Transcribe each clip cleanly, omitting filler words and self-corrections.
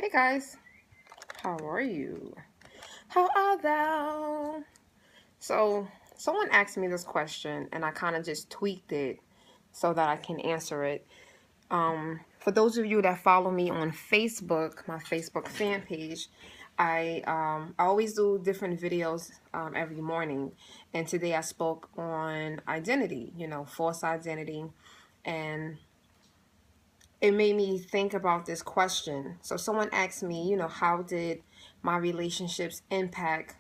Hey guys, how are you? How are thou? So, someone asked me this question and I kind of just tweaked it so that I can answer it. For those of you that follow me on Facebook, my Facebook fan page, I always do different videos every morning, and today I spoke on identity, false identity, and it made me think about this question. So someone asked me, how did my relationships impact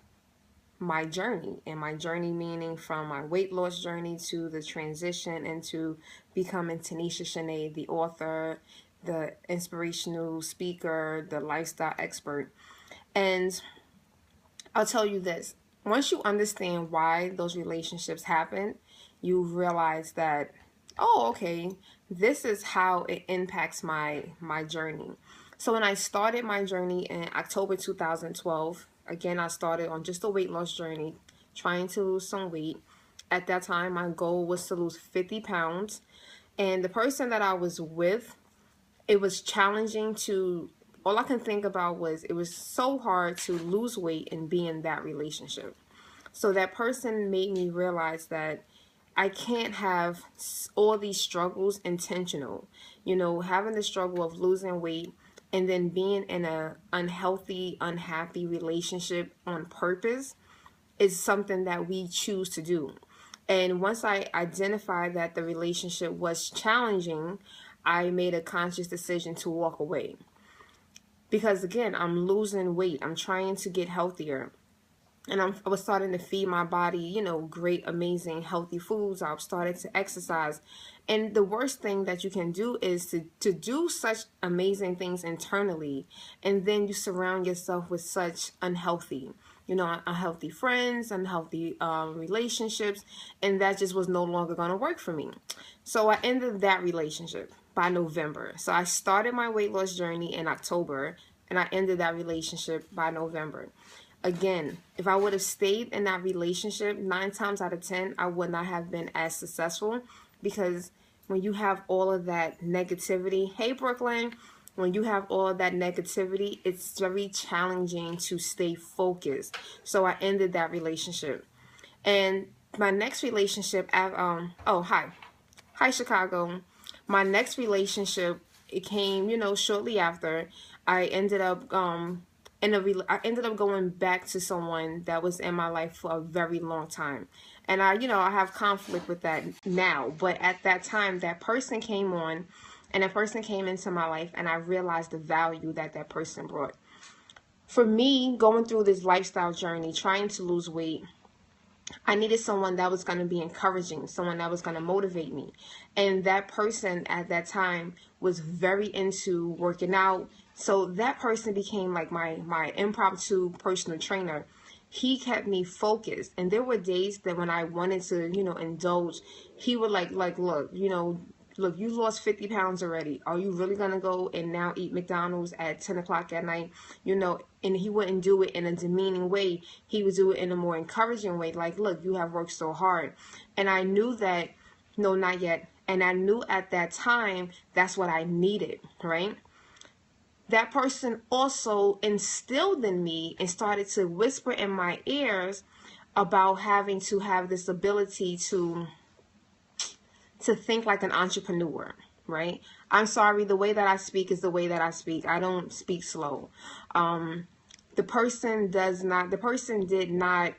my journey? And my journey meaning from my weight loss journey to the transition into becoming Tanisha Shanee, the author, the inspirational speaker, the lifestyle expert. And I'll tell you this. Once you understand why those relationships happen, you realize that, oh, okay, this is how it impacts my journey. So when I started my journey in October 2012, again, I started on just a weight loss journey, trying to lose some weight. At that time, my goal was to lose 50 pounds. And the person that I was with, it was challenging to, all I can think about was it was so hard to lose weight and be in that relationship. So that person made me realize that I can't have all these struggles intentional. Having the struggle of losing weight and then being in a unhealthy, unhappy relationship on purpose is something that we choose to do. And once I identified that the relationship was challenging, I made a conscious decision to walk away. Because again, I'm losing weight. I'm trying to get healthier. And I was starting to feed my body, great, amazing, healthy foods. I've started to exercise. And the worst thing that you can do is to do such amazing things internally, and then you surround yourself with such unhealthy friends, unhealthy relationships, and that just was no longer going to work for me. So I ended that relationship by November. So I started my weight loss journey in October, and I ended that relationship by November. Again, if I would have stayed in that relationship, 9 times out of 10, I would not have been as successful, because when you have all of that negativity, hey Brooklyn, when you have all of that negativity, it's very challenging to stay focused. So I ended that relationship. And my next relationship, oh, hi Chicago. My next relationship, it came, shortly after. I ended up I ended up going back to someone that was in my life for a very long time. And I have conflict with that now, but at that time that person came on, and that person came into my life, and I realized the value that that person brought. For me, going through this lifestyle journey, trying to lose weight, I needed someone that was going to be encouraging, someone that was going to motivate me. And that person at that time was very into working out. So that person became like my impromptu personal trainer. He kept me focused. And there were days that when I wanted to, indulge, he would look, look, you lost 50 pounds already. Are you really going to go and now eat McDonald's at 10 o'clock at night? And he wouldn't do it in a demeaning way. He would do it in a more encouraging way. Like, look, you have worked so hard. And I knew that, no, not yet. And I knew at that time, that's what I needed, right? That person also instilled in me and started to whisper in my ears about having to have this ability to think like an entrepreneur, right? I'm sorry, the way that I speak is the way that I speak. I don't speak slow. The person did not,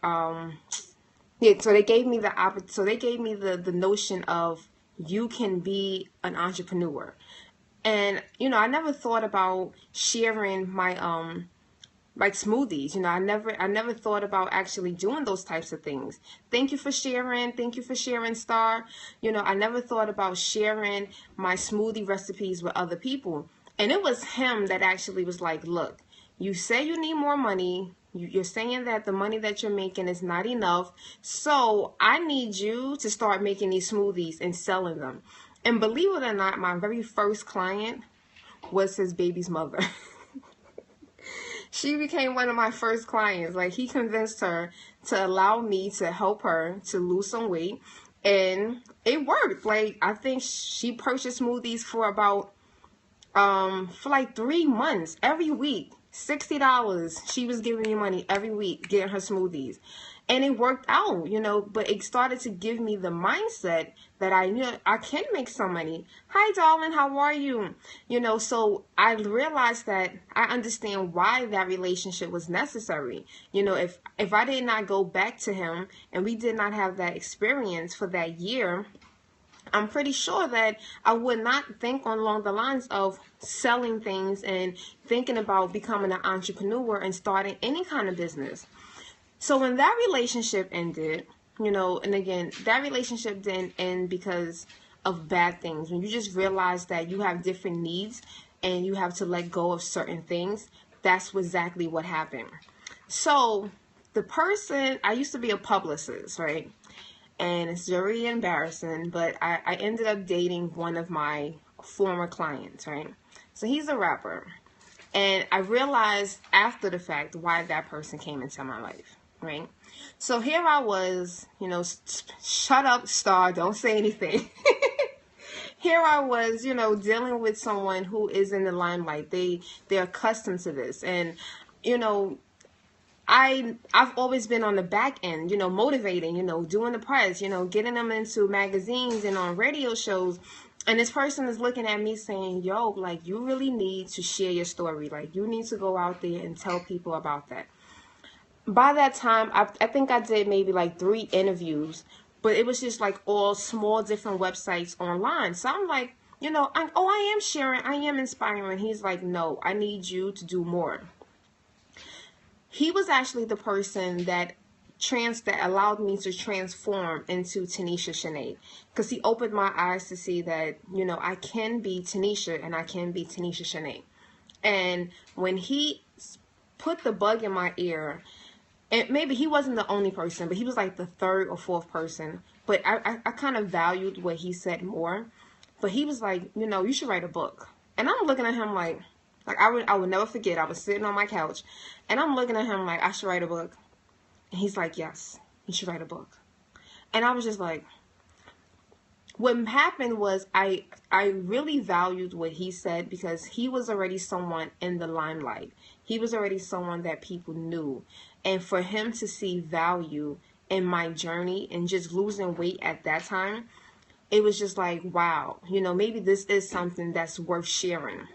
yeah, so they gave me the notion of, you can be an entrepreneur. And, I never thought about sharing my, like smoothies. I never thought about actually doing those types of things. Thank you for sharing. Thank you for sharing, Star. I never thought about sharing my smoothie recipes with other people. And it was him that actually was like, look, you say you need more money. You're saying that the money that you're making is not enough. So I need you to start making these smoothies and selling them. And believe it or not, my very first client was his baby's mother. She became one of my first clients. Like, he convinced her to allow me to help her to lose some weight, and it worked. Like, I think she purchased smoothies for about for like 3 months, every week, $60. She was giving me money every week, getting her smoothies. And it worked out, but it started to give me the mindset that I knew I can make some money. Hi, darling, how are you? So I realized that I understand why that relationship was necessary. If I did not go back to him and we did not have that experience for that year, I'm pretty sure that I would not think along the lines of selling things and thinking about becoming an entrepreneur and starting any kind of business. So when that relationship ended, and again, that relationship didn't end because of bad things. When you just realize that you have different needs and you have to let go of certain things, that's exactly what happened. So the person, I used to be a publicist, right? And it's very embarrassing, but I ended up dating one of my former clients, right? So he's a rapper. And I realized after the fact why that person came into my life, right? So here I was, shut up, star, don't say anything. Here I was, dealing with someone who is in the limelight. They're accustomed to this. And, I've always been on the back end, motivating, doing the press, getting them into magazines and on radio shows. And this person is looking at me saying, yo, like, you really need to share your story. Like, you need to go out there and tell people about that. By that time, I think I did maybe like 3 interviews, but it was just like all small different websites online. So I'm like, I am sharing, I am inspiring. He's like, no, I need you to do more. He was actually the person that allowed me to transform into Tanisha Shanee, because he opened my eyes to see that, I can be Tanisha and I can be Tanisha Shanee. And when he put the bug in my ear, and maybe he wasn't the only person, but he was like the 3rd or 4th person, but I kind of valued what he said more. But he was like, you should write a book. And I'm looking at him like I would never forget. I was sitting on my couch and I'm looking at him like, I should write a book. And he's like, yes, you should write a book. And I was just like, what happened was I really valued what he said, because he was already someone in the limelight. He was already someone that people knew. And for him to see value in my journey and just losing weight at that time, it was just like, wow, maybe this is something that's worth sharing.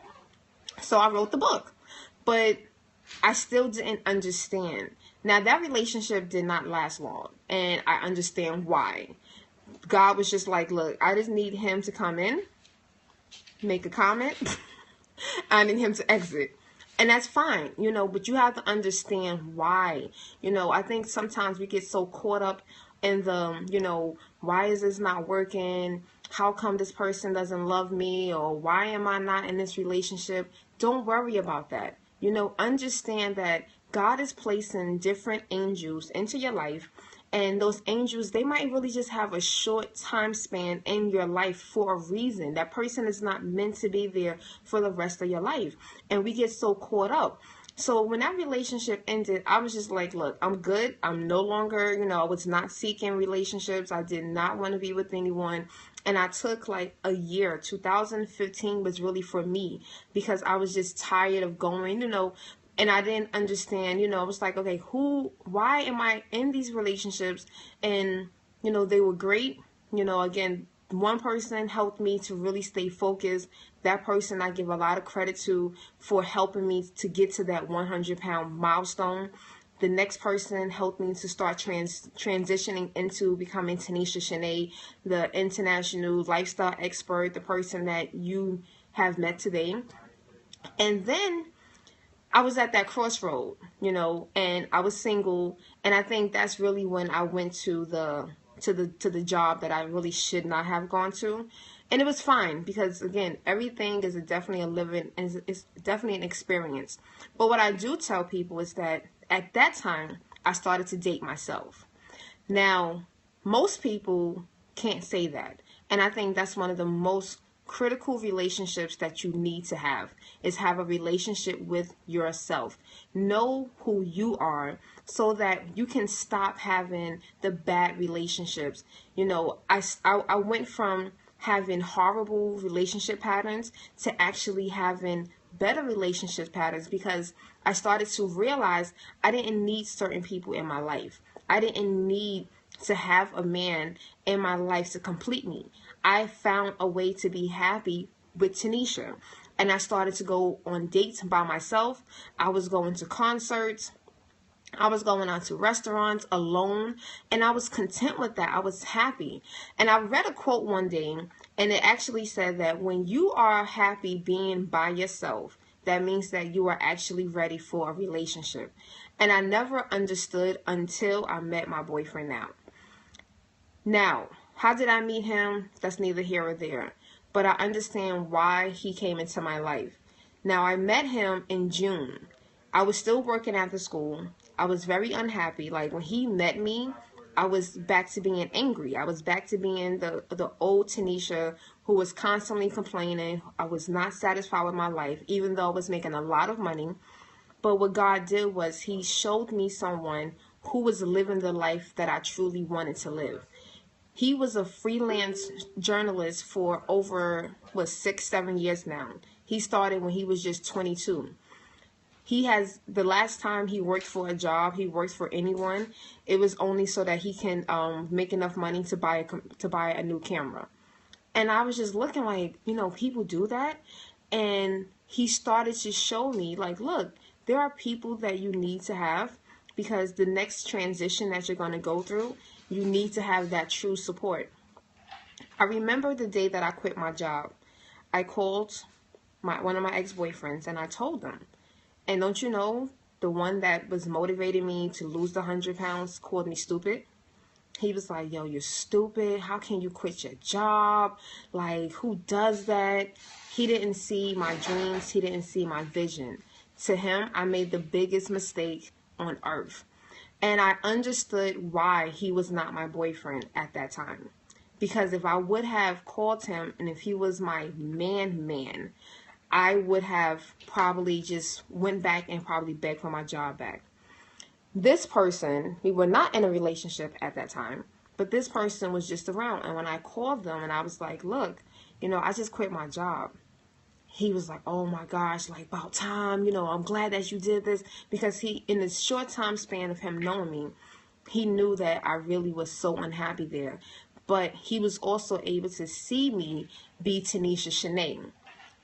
So I wrote the book, but I still didn't understand. Now, that relationship did not last long, and I understand why. God was just like, look, I just need him to come in, make a comment. I need him to exit. And that's fine, but you have to understand why. I think sometimes we get so caught up in the, why is this not working? How come this person doesn't love me? Or why am I not in this relationship? Don't worry about that. Understand that God is placing different angels into your life. And those angels, they might really just have a short time span in your life for a reason. That person is not meant to be there for the rest of your life. And we get so caught up. So when that relationship ended, I was just like, look, I'm good. I'm no longer, I was not seeking relationships. I did not want to be with anyone. And I took like a year. 2015 was really for me, because I was just tired of going, and I didn't understand, I was like, okay, why am I in these relationships? And, they were great. Again, one person helped me to really stay focused. That person I give a lot of credit to for helping me to get to that 100-pound milestone. The next person helped me to start transitioning into becoming Tanisha Shanee, the international lifestyle expert, the person that you have met today. And then I was at that crossroad, and I was single, and I think that's really when I went to the job that I really should not have gone to. And it was fine, because again, everything is it's definitely an experience. But what I do tell people is that at that time, I started to date myself. Now, most people can't say that. And I think that's one of the most critical relationships that you need to have a relationship with yourself. Know who you are so that you can stop having the bad relationships. I went from having horrible relationship patterns to actually having better relationship patterns, because I started to realize I didn't need certain people in my life. I didn't need to have a man in my life to complete me. I found a way to be happy with Tanisha. And I started to go on dates by myself. I was going to concerts. I was going out to restaurants alone, and I was content with that. I was happy. And I read a quote one day, and it actually said that when you are happy being by yourself, that means that you are actually ready for a relationship. And I never understood until I met my boyfriend now. Now, how did I meet him? That's neither here or there. But I understand why he came into my life. Now, I met him in June. I was still working after school. I was very unhappy. Like, when he met me, I was back to being angry. I was back to being the old Tanisha who was constantly complaining. I was not satisfied with my life, even though I was making a lot of money. But what God did was he showed me someone who was living the life that I truly wanted to live. He was a freelance journalist for over, 6-7 years now. He started when he was just 22. The last time he worked for a job, he worked for anyone, it was only so that he can make enough money to buy a new camera. And I was just looking like, people do that. And he started to show me, like, look, there are people that you need to have, because the next transition that you're going to go through, you need to have that true support. I remember the day that I quit my job. I called one of my ex-boyfriends and I told him. And don't you know, the one that was motivating me to lose the 100 pounds called me stupid. He was like, yo, you're stupid. How can you quit your job? Like, who does that? He didn't see my dreams. He didn't see my vision. To him, I made the biggest mistake on earth. And I understood why he was not my boyfriend at that time. Because if I would have called him and if he was my man, I would have probably just went back and probably begged for my job back. This person, we were not in a relationship at that time, but this person was just around. And when I called them and I was like, look, I just quit my job. He was like, oh my gosh, like, about time, I'm glad that you did this. Because in the short time span of him knowing me, he knew that I really was so unhappy there. But he was also able to see me be Tanisha Shanee.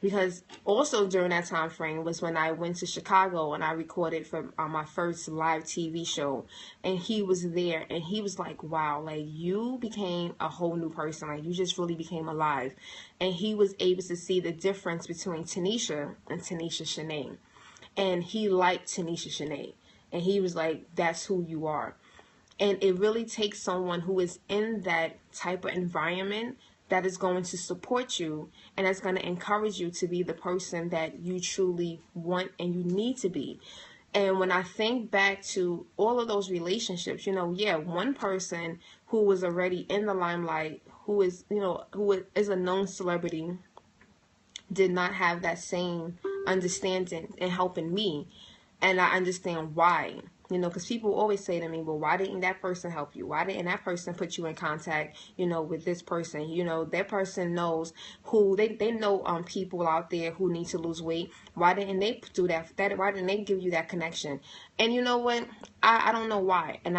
Because also during that time frame was when I went to Chicago and I recorded for my first live TV show. And he was there and he was like, wow, like, you became a whole new person. Like, you just really became alive. And he was able to see the difference between Tanisha and Tanisha Shanee. And he liked Tanisha Shanee. And he was like, that's who you are. And it really takes someone who is in that type of environment that is going to support you and that's going to encourage you to be the person that you truly want and you need to be. And when I think back to all of those relationships, one person who was already in the limelight, who is a known celebrity, did not have that same understanding in helping me. And I understand why. Because people always say to me, well, why didn't that person help you? Why didn't that person put you in contact, with this person? That person knows who, they know people out there who need to lose weight. Why didn't they do that? Why didn't they give you that connection? And you know what? I don't know why. And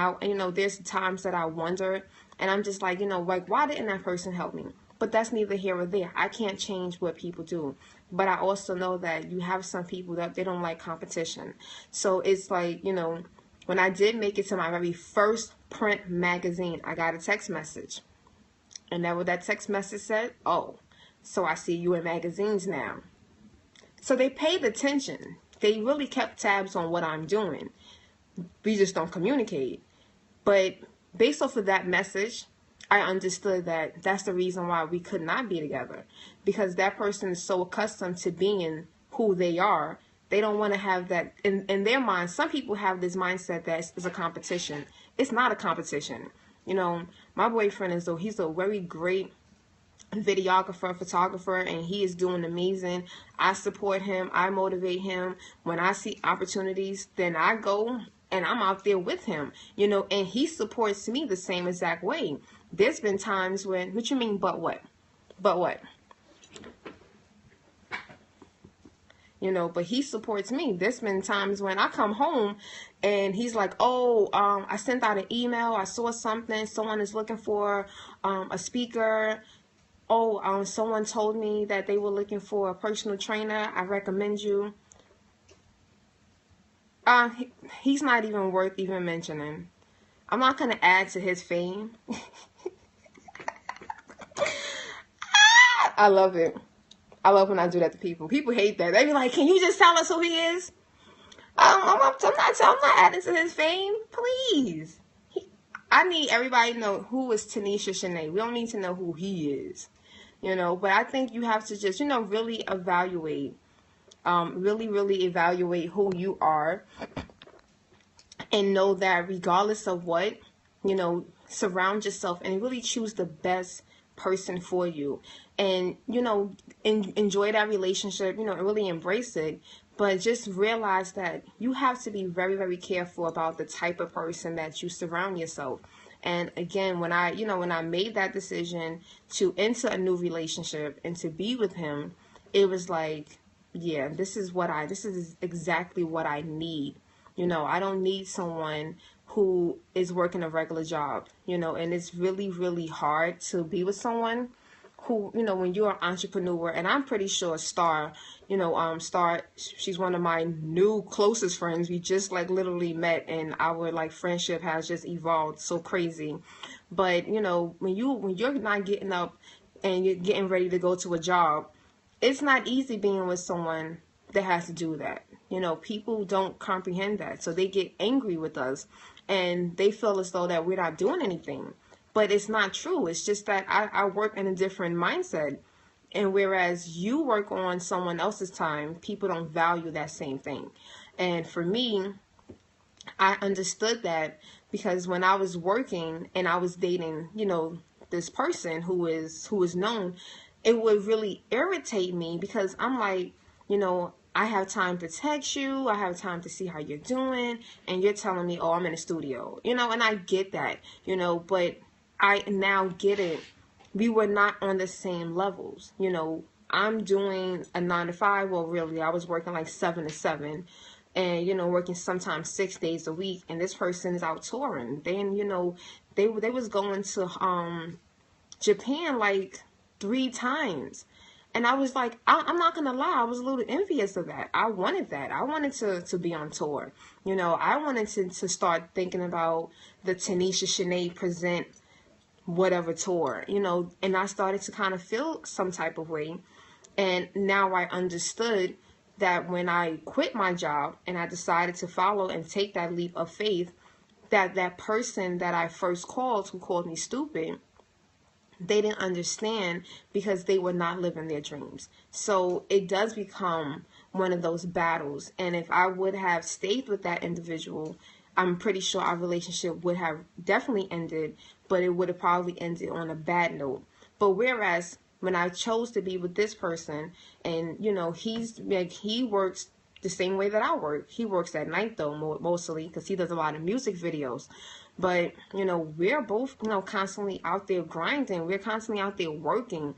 there's times that I wonder, and I'm just like, like, why didn't that person help me? But that's neither here or there. I can't change what people do. But I also know that you have some people that they don't like competition. So it's like, when I did make it to my very first print magazine, I got a text message. And then what that text message said, oh, so I see you in magazines now. So they paid attention. They really kept tabs on what I'm doing. We just don't communicate. But based off of that message, I understood that that's the reason why we could not be together. Because that person is so accustomed to being who they are. They don't want to have that in their mind. Some people have this mindset that it's a competition. It's not a competition. My boyfriend he's a very great videographer, photographer, and he is doing amazing. I support him. I motivate him. When I see opportunities, then I go and I'm out there with him, and he supports me the same exact way. There's been times when, what you mean, but what? But what? But he supports me. There's been times when I come home and he's like, oh, I sent out an email. I saw something. Someone is looking for a speaker. Oh, someone told me that they were looking for a personal trainer. I recommend you. He's not even worth even mentioning. I'm not going to add to his fame. I love it. I love when I do that to people. People hate that. They be like, can you just tell us who he is? I'm not adding to his fame. Please. I need everybody to know who is Tanisha Shanee. We don't need to know who he is. But I think you have to just, really evaluate. Really evaluate who you are. And know that regardless of what, surround yourself and really choose the best person for you. And, enjoy that relationship, and really embrace it. But just realize that you have to be very, very careful about the type of person that you surround yourself. And again, when I made that decision to enter a new relationship and to be with him, it was like, yeah, this is exactly what I need. I don't need someone who is working a regular job, and it's really, really hard to be with someone who, when you're an entrepreneur. And I'm pretty sure Star, she's one of my new closest friends. We just literally met, and our friendship has just evolved so crazy. But, when you're not getting up and you're getting ready to go to a job, it's not easy being with someone that has to do that. People don't comprehend that. So they get angry with us and they feel as though that we're not doing anything. But it's not true. It's just that I work in a different mindset. And whereas you work on someone else's time, people don't value that same thing. And for me, I understood that because when I was working and I was dating, this person who is known, it would really irritate me because I'm like, I have time to text you. I have time to see how you're doing. And you're telling me, oh, I'm in the studio, and I get that, but I now get it. We were not on the same levels. I'm doing a 9 to 5. Well, really, I was working 7 to 7 and, working sometimes 6 days a week. And this person is out touring. Then, they was going to Japan 3 times. And I was like, I'm not going to lie, I was a little envious of that. I wanted that. I wanted to be on tour. I wanted to start thinking about the Tanisha Shanee present whatever tour, and I started to kind of feel some type of way. And now I understood that when I quit my job and I decided to follow and take that leap of faith, that person that I first called, who called me stupid, they didn't understand because they were not living their dreams. So it does become one of those battles. And if I would have stayed with that individual, I'm pretty sure our relationship would have definitely ended, but it would have probably ended on a bad note. But whereas when I chose to be with this person, and he works the same way that I work. He works at night though, mostly because he does a lot of music videos. But, we're both, constantly out there grinding. We're constantly out there working.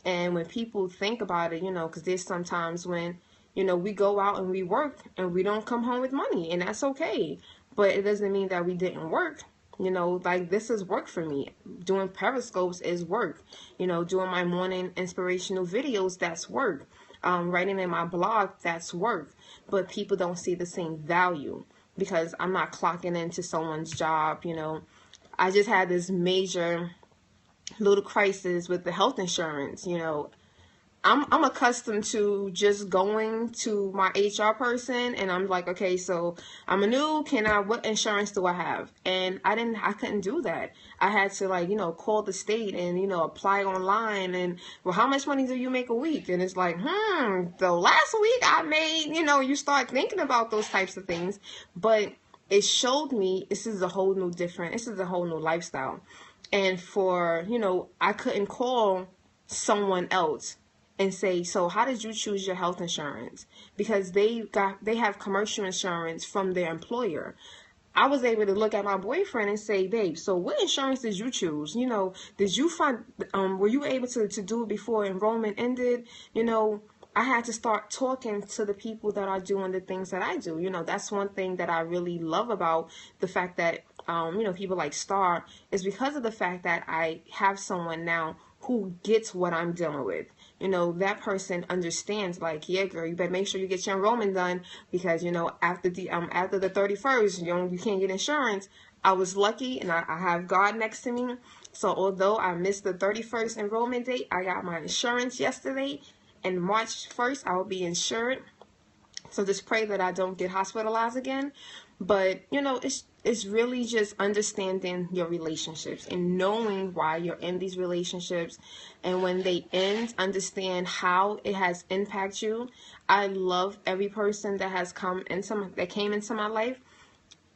And when people think about it, because there's sometimes when, we go out and we work and we don't come home with money, and that's okay. But it doesn't mean that we didn't work. This is work for me. Doing Periscopes is work. Doing my morning inspirational videos, that's work. Writing in my blog, that's work. But people don't see the same value because I'm not clocking into someone's job. I just had this major little crisis with the health insurance. I'm accustomed to just going to my HR person and I'm like, okay, so I'm what insurance do I have? And I couldn't do that. I had to call the state and, apply online and, well, how much money do you make a week? And it's like, the last week I made, you start thinking about those types of things, but it showed me this is a whole new lifestyle. And I couldn't call someone else and say, so how did you choose your health insurance? Because they have commercial insurance from their employer. I was able to look at my boyfriend and say, babe, so what insurance did you choose? You know, did you find, were you able to do it before enrollment ended? You know, I had to start talking to the people that are doing the things that I do. You know, that's one thing that I really love about the fact that, you know, people like Star, is because of the fact that I have someone now who gets what I'm dealing with. You know, that person understands, like, yeah, girl, you better make sure you get your enrollment done, because, you know, after the 31st, you know, you can't get insurance. I was lucky, and I have God next to me. So although I missed the 31st enrollment date, I got my insurance yesterday, and March 1st I will be insured. So just pray that I don't get hospitalized again. But, you know, it's really just understanding your relationships and knowing why you're in these relationships. And when they end, understand how it has impacted you. I love every person that has came into my life.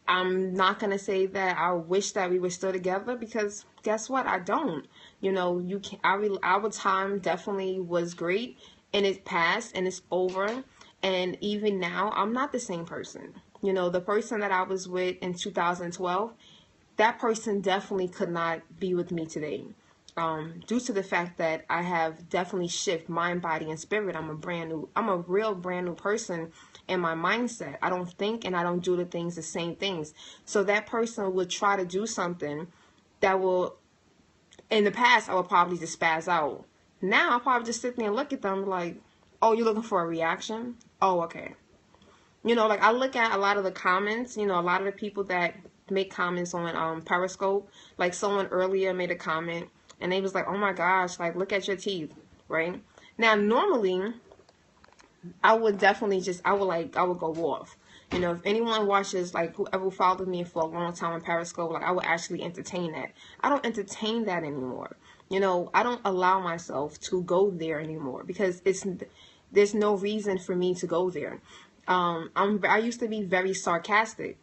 I'm not going to say that I wish that we were still together, because guess what? I don't. You know, you can our time definitely was great, and it passed and it's over. And even now, I'm not the same person. You know, the person that I was with in 2012, that person definitely could not be with me today. Due to the fact that I have definitely shifted mind, body, and spirit. I'm a real brand new person in my mindset. I don't think and I don't do the same things. So that person would try to do something that will, in the past, I would probably just spaz out. Now I'll probably just sit there and look at them like, oh, you're looking for a reaction? Oh, okay. You know, like, I look at a lot of the comments, you know, a lot of the people that make comments on Periscope. Like, someone earlier made a comment and they was like, oh my gosh, like, look at your teeth, right? Now, normally, I would definitely I would go off. You know, if anyone watches, like, whoever followed me for a long time on Periscope, like, I would actually entertain that. I don't entertain that anymore. You know, I don't allow myself to go there anymore, because there's no reason for me to go there. I used to be very sarcastic.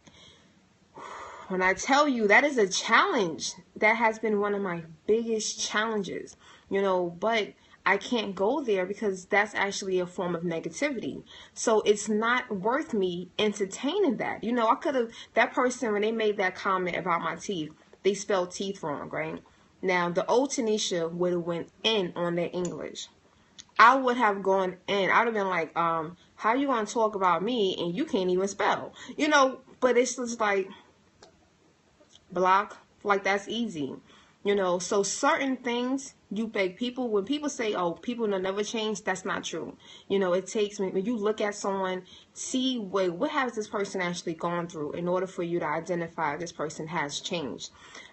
When I tell you, that is a challenge, that has been one of my biggest challenges, you know, but I can't go there because that's actually a form of negativity. So it's not worth me entertaining that. You know, that person, when they made that comment about my teeth, they spelled teeth wrong, right? Now, the old Tanisha would have went in on their English. I would have gone in. I'd have been like, how you gonna talk about me and you can't even spell? You know, but it's just like, block, like, that's easy. You know, so certain things you beg people, when people say, oh, people will never change, that's not true. You know, it takes, when you look at someone, see what has this person actually gone through in order for you to identify this person has changed.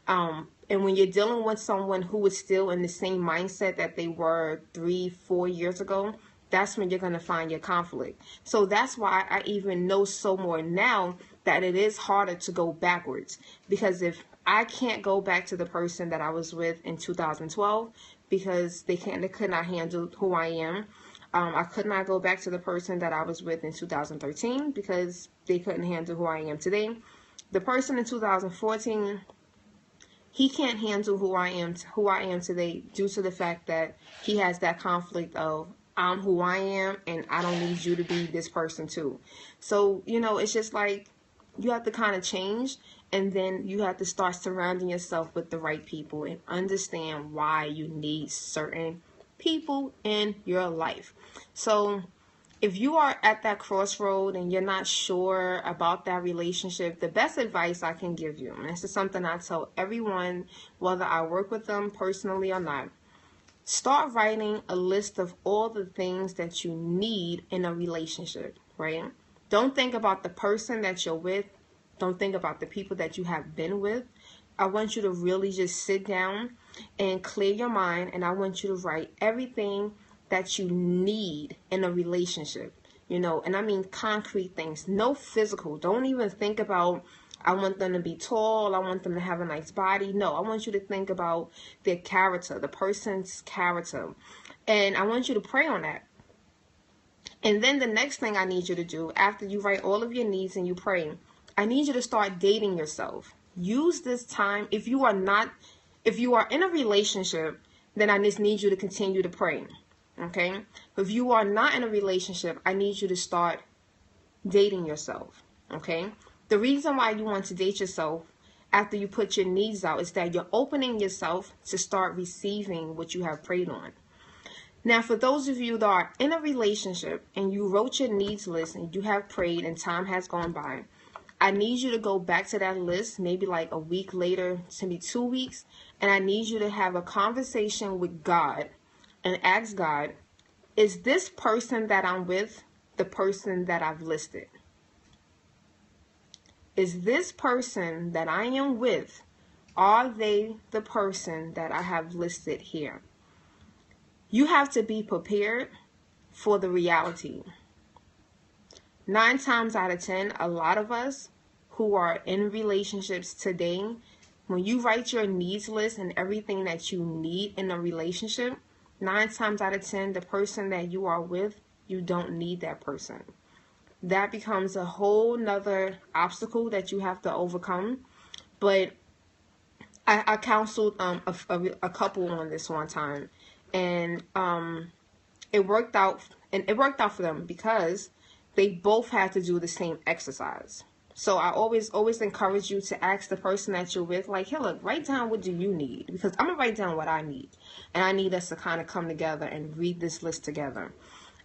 And when you're dealing with someone who is still in the same mindset that they were 3-4 years ago, that's when you're going to find your conflict. So that's why I even know so more now that it is harder to go backwards. Because if I can't go back to the person that I was with in 2012, because they could not handle who I am. I could not go back to the person that I was with in 2013 because they couldn't handle who I am today. The person in 2014, he can't handle who I am today, due to the fact that he has that conflict of, I'm who I am and I don't need you to be this person too. So, you know, it's just like, you have to kind of change, and then you have to start surrounding yourself with the right people and understand why you need certain people in your life. So if you are at that crossroad and you're not sure about that relationship, the best advice I can give you, and this is something I tell everyone, whether I work with them personally or not, start writing a list of all the things that you need in a relationship, right? Don't think about the person that you're with. Don't think about the people that you have been with. I want you to really just sit down and clear your mind, and I want you to write everything that you need in a relationship, you know, and I mean concrete things, no physical. Don't even think about, I want them to be tall, I want them to have a nice body. No, I want you to think about their character, the person's character, and I want you to pray on that. And then the next thing I need you to do, after you write all of your needs and you pray, I need you to start dating yourself. Use this time. If you are in a relationship, then I just need you to continue to pray. Okay? If you are not in a relationship, I need you to start dating yourself. Okay? The reason why you want to date yourself after you put your needs out is that you're opening yourself to start receiving what you have prayed on. Now, for those of you that are in a relationship and you wrote your needs list and you have prayed and time has gone by, I need you to go back to that list maybe like a week later, maybe 2 weeks, and I need you to have a conversation with God and ask God, is this person that I'm with the person that I've listed? Is this person that I am with, are they the person that I have listed here? You have to be prepared for the reality. 9 times out of 10, a lot of us who are in relationships today, when you write your needs list and everything that you need in a relationship, 9 times out of 10, the person that you are with, you don't need that person. That becomes a whole nother obstacle that you have to overcome. But I counseled a couple on this one time, and it worked out, and it worked out for them because they both had to do the same exercise. So I always encourage you to ask the person that you're with, like, hey, look, write down what do you need, because I'm gonna write down what I need, and I need us to kind of come together and read this list together.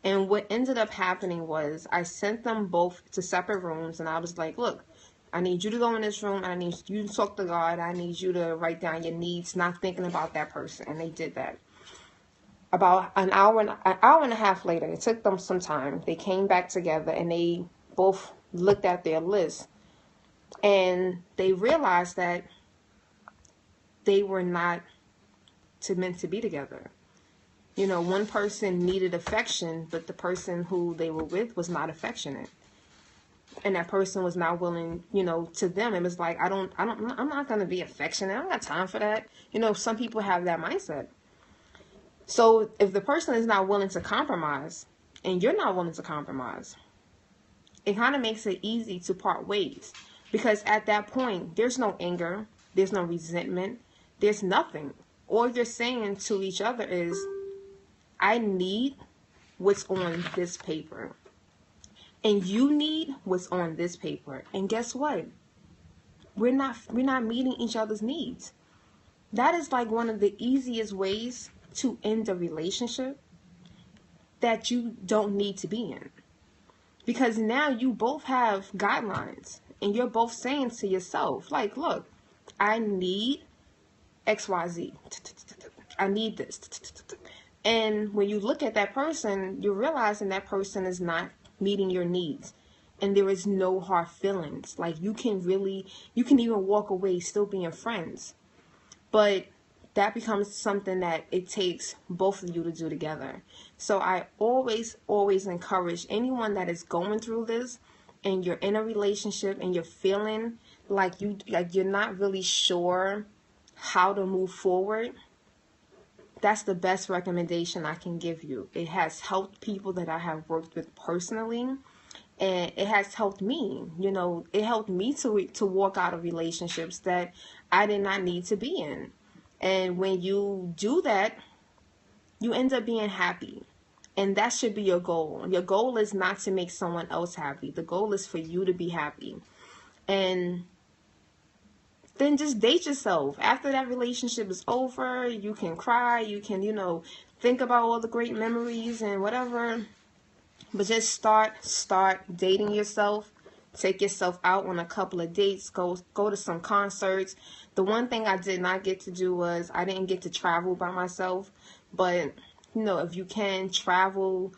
And what ended up happening was I sent them both to separate rooms, and I was like, look, I need you to go in this room, and I need you to talk to God. I need you to write down your needs, not thinking about that person. And they did that. About an hour and a half later, it took them some time. They came back together, and they both looked at their list, and they realized that they were not meant to be together. You know, one person needed affection, but the person who they were with was not affectionate. And that person was not willing, you know, to them. It was like, I'm not going to be affectionate. I don't got time for that. You know, some people have that mindset. So if the person is not willing to compromise and you're not willing to compromise, it kind of makes it easy to part ways. Because at that point, there's no anger, there's no resentment, there's nothing. All you're saying to each other is, I need what's on this paper. And you need what's on this paper. And guess what? We're not meeting each other's needs. That is like one of the easiest ways to end a relationship that you don't need to be in. Because now you both have guidelines and you're both saying to yourself, like, look, I need XYZ. I need this. And when you look at that person, you're realizing that person is not meeting your needs. And there is no hard feelings. Like, you can even walk away still being friends. But that becomes something that it takes both of you to do together. So I always encourage anyone that is going through this and you're in a relationship and you're feeling like you're not really sure how to move forward. That's the best recommendation I can give you. It has helped people that I have worked with personally, and it has helped me. You know, it helped me to walk out of relationships that I did not need to be in. And when you do that, you end up being happy. And that should be your goal. Your goal is not to make someone else happy. The goal is for you to be happy. And then just date yourself. After that relationship is over, you can cry, you can, think about all the great memories and whatever. But just start dating yourself. Take yourself out on a couple of dates. Go to some concerts. The one thing I did not get to do was I didn't get to travel by myself. But, if you can travel,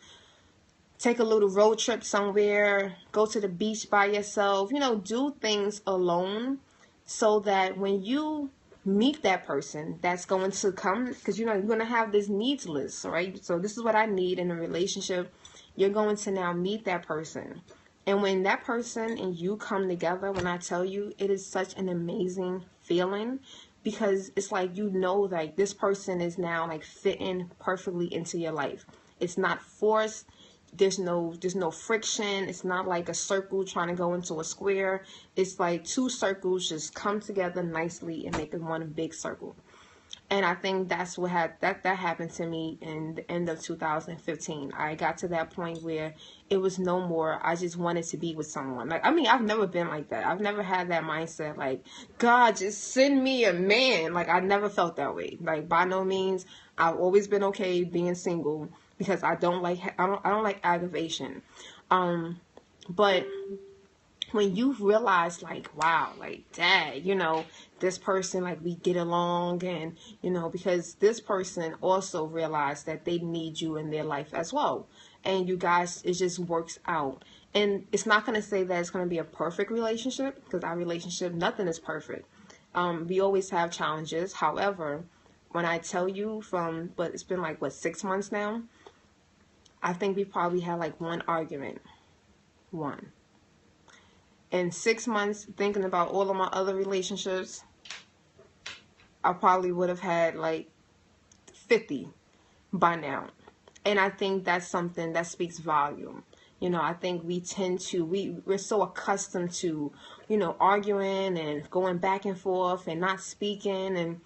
take a little road trip somewhere, go to the beach by yourself, do things alone. So that when you meet that person that's going to come, because you're going to have this needs list, right? So this is what I need in a relationship. You're going to now meet that person. And when that person and you come together, when I tell you, it is such an amazing feeling, because it's like, like this person is now like fitting perfectly into your life. It's not forced. There's no friction. It's not like a circle trying to go into a square. It's like two circles just come together nicely and make it one big circle. And I think that's what that happened to me in the end of 2015. I got to that point where it was no more. I just wanted to be with someone. Like, I mean, I've never been like that. I've never had that mindset. Like, God, just send me a man. Like, I never felt that way. Like, by no means. I've always been okay being single because I don't like aggravation. But when you realize, like, wow, like, dad, this person, like, we get along, and because this person also realized that they need you in their life as well, and you guys, it just works out. And it's not going to say that it's going to be a perfect relationship, because our relationship, nothing is perfect. We always have challenges. However, when I tell you but it's been like 6 months now, I think we probably had like one argument. One. In 6 months, thinking about all of my other relationships, I probably would have had like 50 by now. And I think that's something that speaks volume. I think we tend to, we're so accustomed to, arguing and going back and forth and not speaking, and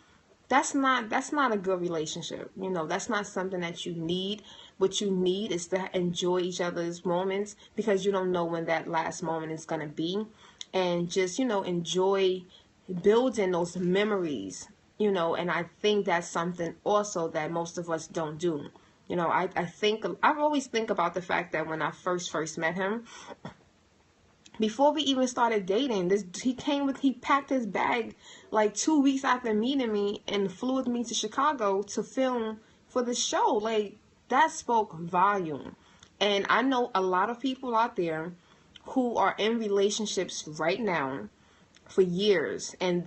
that's not a good relationship. That's not something that you need. What you need is to enjoy each other's moments, because you don't know when that last moment is going to be, and just enjoy building those memories. And I think that's something also that most of us don't do. I always think about the fact that when I first met him, before we even started dating, he packed his bag like 2 weeks after meeting me and flew with me to Chicago to film for the show. Like, that spoke volume. And I know a lot of people out there who are in relationships right now for years, and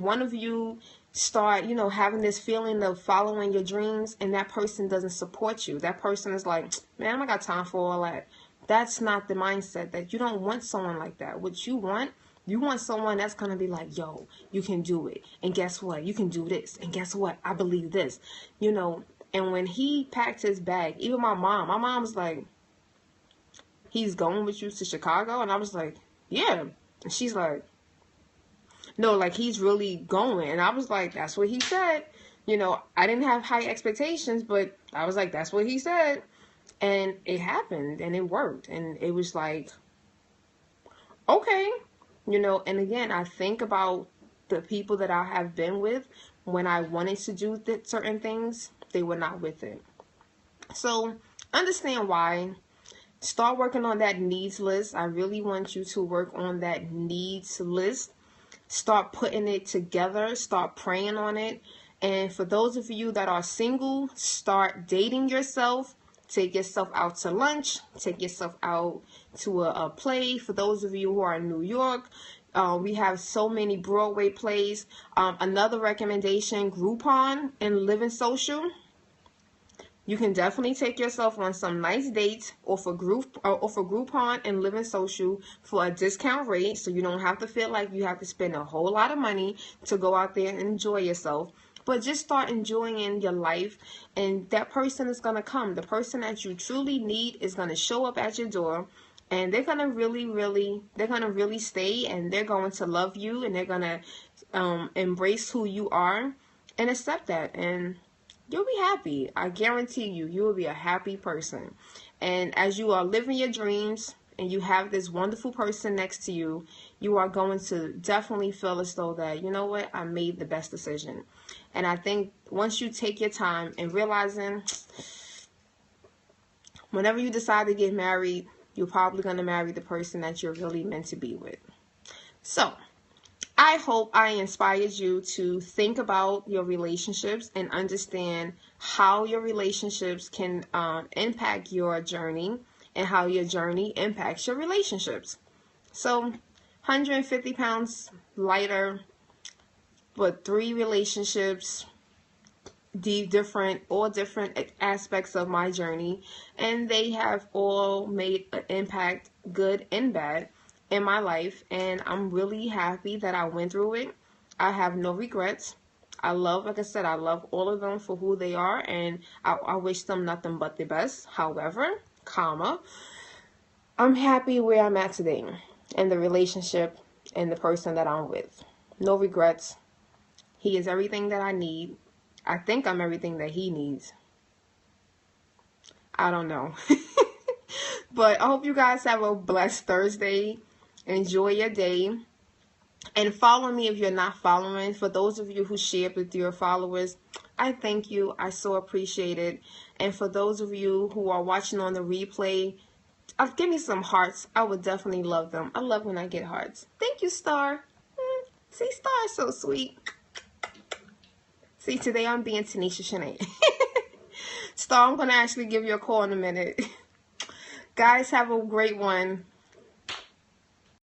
one of you start, having this feeling of following your dreams, and that person doesn't support you. That person is like, man, I don't got time for all that. That's not the mindset. That you don't want someone like that. What you want someone that's going to be like, yo, you can do it. And guess what? You can do this. And guess what? I believe this. And when he packed his bag, even my mom's like, he's going with you to Chicago? And I was like, yeah. And she's like, no, like, he's really going. And I was like, that's what he said. I didn't have high expectations, but I was like, that's what he said. And it happened, and it worked. And it was like, okay. And again, I think about the people that I have been with. When I wanted to do certain things, they were not with it. So understand why. Start working on that needs list. I really want you to work on that needs list. Start putting it together. Start praying on it. And for those of you that are single, start dating yourself. Take yourself out to lunch. Take yourself out to a play. For those of you who are in New York, we have so many Broadway plays. Another recommendation, Groupon and Living Social. You can definitely take yourself on some nice dates off of Groupon and Living Social for a discount rate, so you don't have to feel like you have to spend a whole lot of money to go out there and enjoy yourself. But just start enjoying your life, and that person is going to come. The person that you truly need is going to show up at your door, and they're going to really stay, and they're going to love you, and they're going to embrace who you are and accept that. And you'll be happy. I guarantee you will be a happy person. And as you are living your dreams and you have this wonderful person next to you, you are going to definitely feel as though that, you know what, I made the best decision. And I think once you take your time and realizing whenever you decide to get married, you're probably going to marry the person that you're really meant to be with. So I hope I inspired you to think about your relationships and understand how your relationships can impact your journey, and how your journey impacts your relationships. So 150 pounds lighter, but 3 relationships, all different aspects of my journey, and they have all made an impact, good and bad, in my life, and I'm really happy that I went through it. I have no regrets. Like I said, I love all of them for who they are, and I wish them nothing but the best. However, I'm happy where I'm at today, in the relationship and the person that I'm with. No regrets. He is everything that I need. I think I'm everything that he needs. I don't know. But I hope you guys have a blessed Thursday. Enjoy your day. And follow me if you're not following. For those of you who shared with your followers, I thank you. I so appreciate it. And for those of you who are watching on the replay, give me some hearts. I would definitely love them. I love when I get hearts. Thank you, Star. See, Star is so sweet. See, today I'm being Tanisha Shanee. Star, I'm going to actually give you a call in a minute. Guys, have a great one.